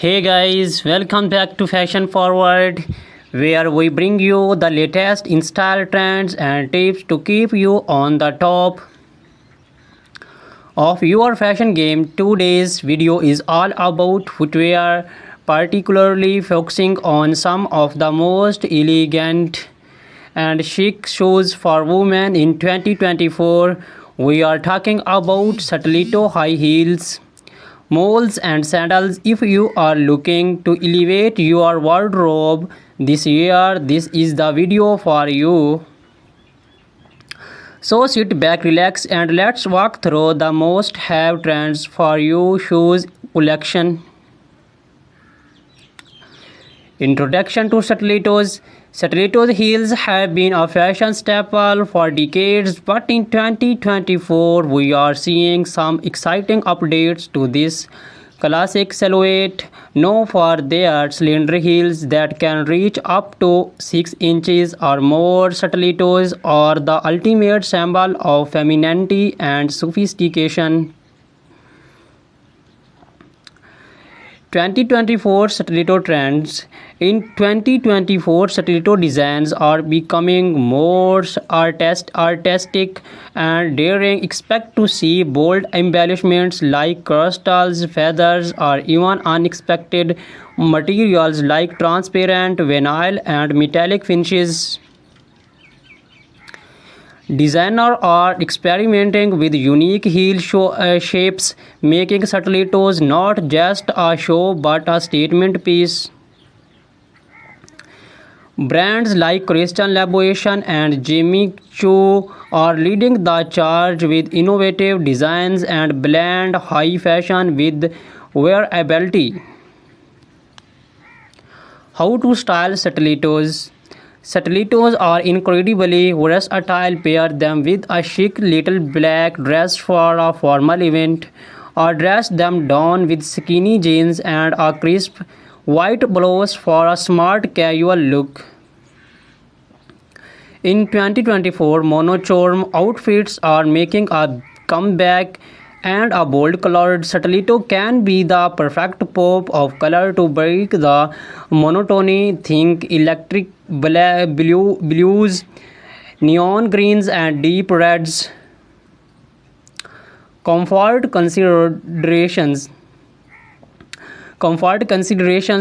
Hey guys, welcome back to Fashion Forward, where we bring you the latest in style trends and tips to keep you on the top of your fashion game. Today's video is all about footwear, particularly focusing on some of the most elegant and chic shoes for women in 2024. We are talking about stiletto high heels, moles and sandals. If you are looking to elevate your wardrobe this year, this is the video for you. So sit back, relax, and let's walk through the most have trends for you shoes collection. Introduction to stilettos. Stilettos heels have been a fashion staple for decades, but in 2024 we are seeing some exciting updates to this classic silhouette, known for their slender heels that can reach up to 6 inches or more. Stilettos are the ultimate symbol of femininity and sophistication. 2024 stiletto trends. In 2024, stiletto designs are becoming more artistic and daring. Expect to see bold embellishments like crystals, feathers, or even unexpected materials like transparent vinyl and metallic finishes. Designers are experimenting with unique shapes, making stilettos not just a show but a statement piece. Brands like Christian Louboutin and Jimmy Choo are leading the charge with innovative designs and blend high fashion with wearability. How to style stilettos? Stilettos are incredibly versatile. Pair them with a chic little black dress for a formal event, or dress them down with skinny jeans and a crisp white blouse for a smart casual look. In 2024, monochrome outfits are making a comeback, and a bold colored stiletto can be the perfect pop of color to break the monotony. Think electric blues, neon greens, and deep reds. Comfort considerations.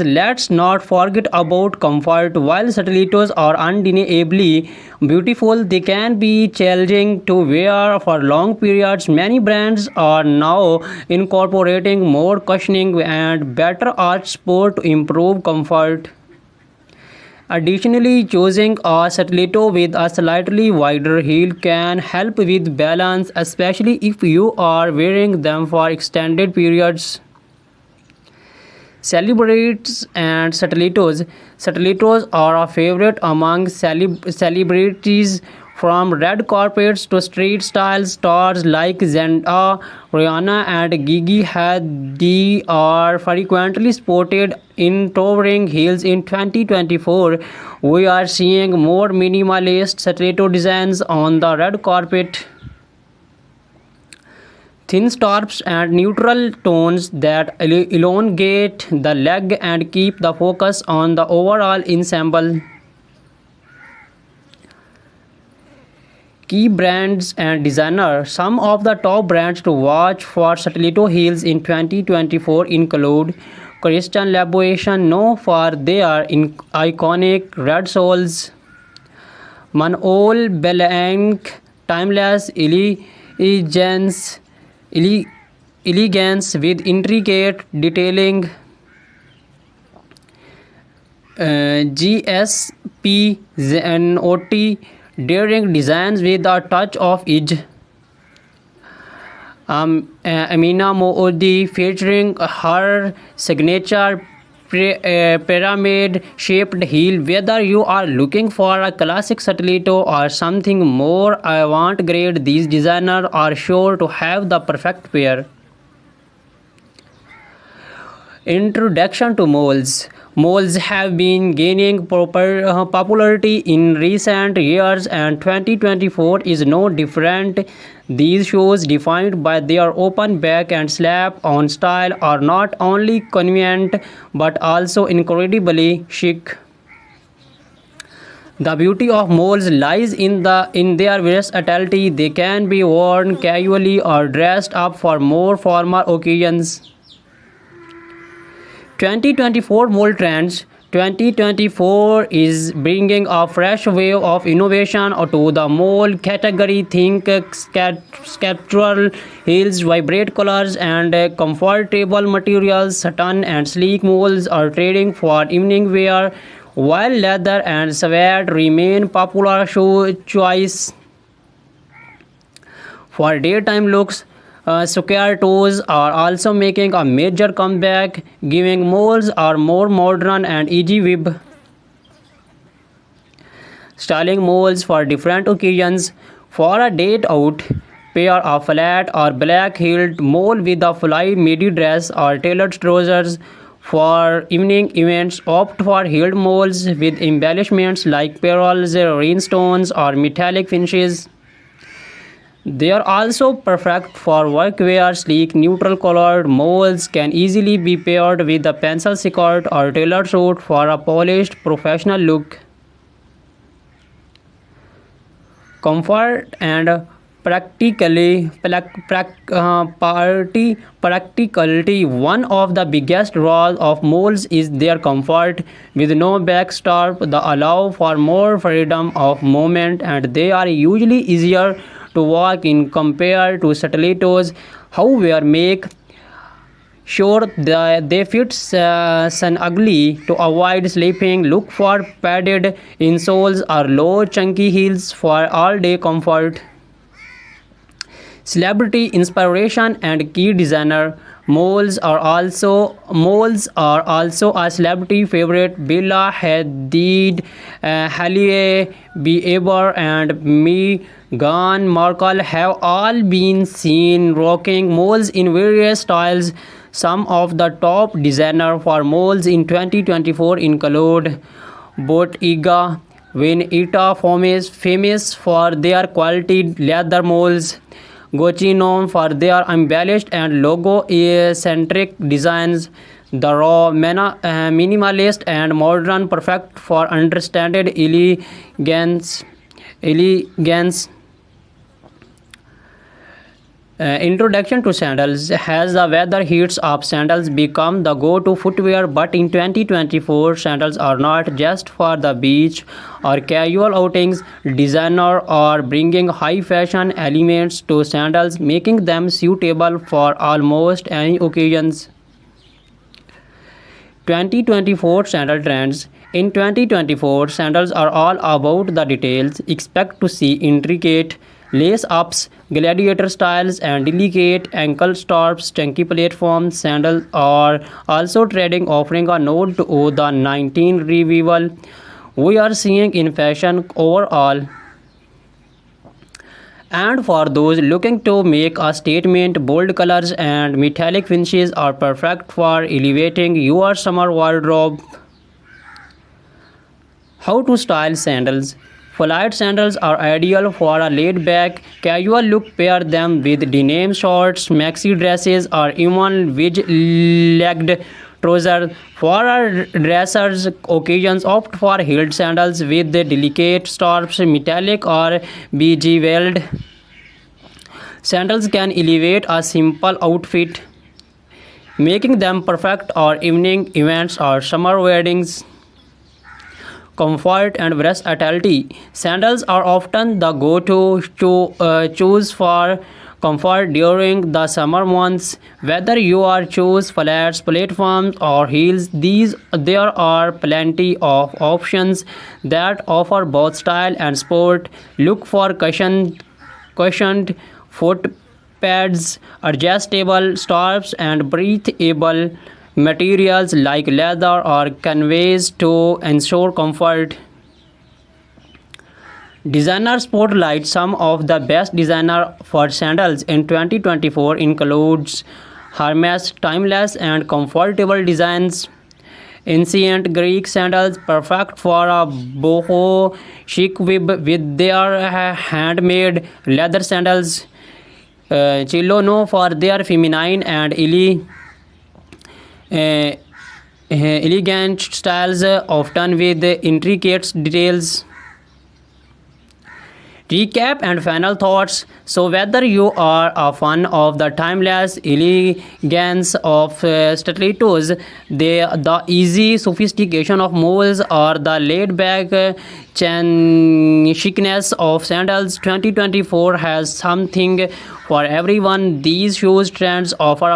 Let's not forget about comfort. While stilettos are undeniably beautiful, they can be challenging to wear for long periods. Many brands are now incorporating more cushioning and better arch support to improve comfort. Additionally, choosing a stiletto with a slightly wider heel can help with balance, especially if you are wearing them for extended periods. Celebrities and stilettos. Stilettos are a favorite among celebrities, from red carpets to street style. Stars like Zendaya, Rihanna, and Gigi Hadid are frequently spotted in towering heels. In 2024, we are seeing more minimalist stiletto designs on the red carpet. Thin straps and neutral tones that elongate the leg and keep the focus on the overall ensemble. Key brands and designers. Some of the top brands to watch for stiletto heels in 2024 include Christian Louboutin, known for their iconic red soles; Manol Blahnik, timeless elegance with intricate detailing; GSP Zenotti, daring designs with a touch of edge; Amina Moody, featuring her signature pyramid-shaped heel. Whether you are looking for a classic stiletto or something more avant-garde, these designers are sure to have the perfect pair. Introduction to moles. Malls have been gaining popularity in recent years, and 2024 is no different. These shoes, defined by their open back and slap-on style, are not only convenient but also incredibly chic. The beauty of moles lies in their versatility. They can be worn casually or dressed up for more formal occasions. 2024 Mole Trends. 2024 is bringing a fresh wave of innovation to the mole category. Think sculptural heels, vibrant colors, and comfortable materials. Satin and sleek moles are trading for evening wear, while leather and suede remain popular shoe choice for daytime looks. Square toes are also making a major comeback, giving moles a more modern and easy web styling moles for different occasions. For a date out, pair a flat or black heeled mole with a fly midi dress or tailored trousers. For evening events, opt for heeled moles with embellishments like pearls, rhinestones, or metallic finishes. They are also perfect for workwear. Sleek, neutral-colored moles can easily be paired with a pencil skirt or tailored suit for a polished, professional look. Comfort and practicality. One of the biggest draws of moles is their comfort. With no backstrap, they allow for more freedom of movement, and they are usually easier to walk in compared to stilettos. However, make sure that they fit snugly to avoid slipping. Look for padded insoles or low chunky heels for all-day comfort. Celebrity inspiration and key designer. Moles are also a celebrity favorite. Bella Hadid, Hailey Bieber, and Meghan Markle have all been seen rocking moles in various styles. Some of the top designers for moles in 2024 include Bottega Veneta, famous for their quality leather moles. Gucci, known for their embellished and logo-centric designs. The raw, minimalist, and modern, perfect for understated elegance. Introduction to sandals. Has the weather heats up, sandals become the go-to footwear, but in 2024 sandals are not just for the beach or casual outings. Designers are bringing high fashion elements to sandals, making them suitable for almost any occasions. 2024 Sandal Trends. In 2024, sandals are all about the details. Expect to see intricate lace-ups, gladiator styles, and delicate ankle straps. Chunky platform sandals are also trending, offering a nod to the 19 revival we are seeing in fashion overall. And for those looking to make a statement, bold colors and metallic finishes are perfect for elevating your summer wardrobe. How to style sandals. Flight sandals are ideal for a laid-back, casual look. Pair them with denim shorts, maxi dresses, or even wedge-legged trousers. For a dressers occasions, opt for heeled sandals with delicate straps. Metallic or bejeweled sandals can elevate a simple outfit, making them perfect for evening events or summer weddings. Comfort and versatility. Sandals are often the go-to choose for comfort during the summer months. Whether you are choose flats, platforms, or heels, there are plenty of options that offer both style and sport. Look for cushioned foot pads, adjustable straps, and breathable materials like leather or canvas to ensure comfort. Designer spotlight. Some of the best designer for sandals in 2024 includes Hermes. Timeless and comfortable designs Ancient Greek sandals, perfect for a boho chic with their handmade leather sandals. Chilo no for their feminine and uh, elegant styles, often with intricate details. Recap and final thoughts. So, whether you are a fan of the timeless elegance of stilettos, the easy sophistication of moles, or the laid back chicness of sandals, 2024 has something for everyone. These shoes trends offer a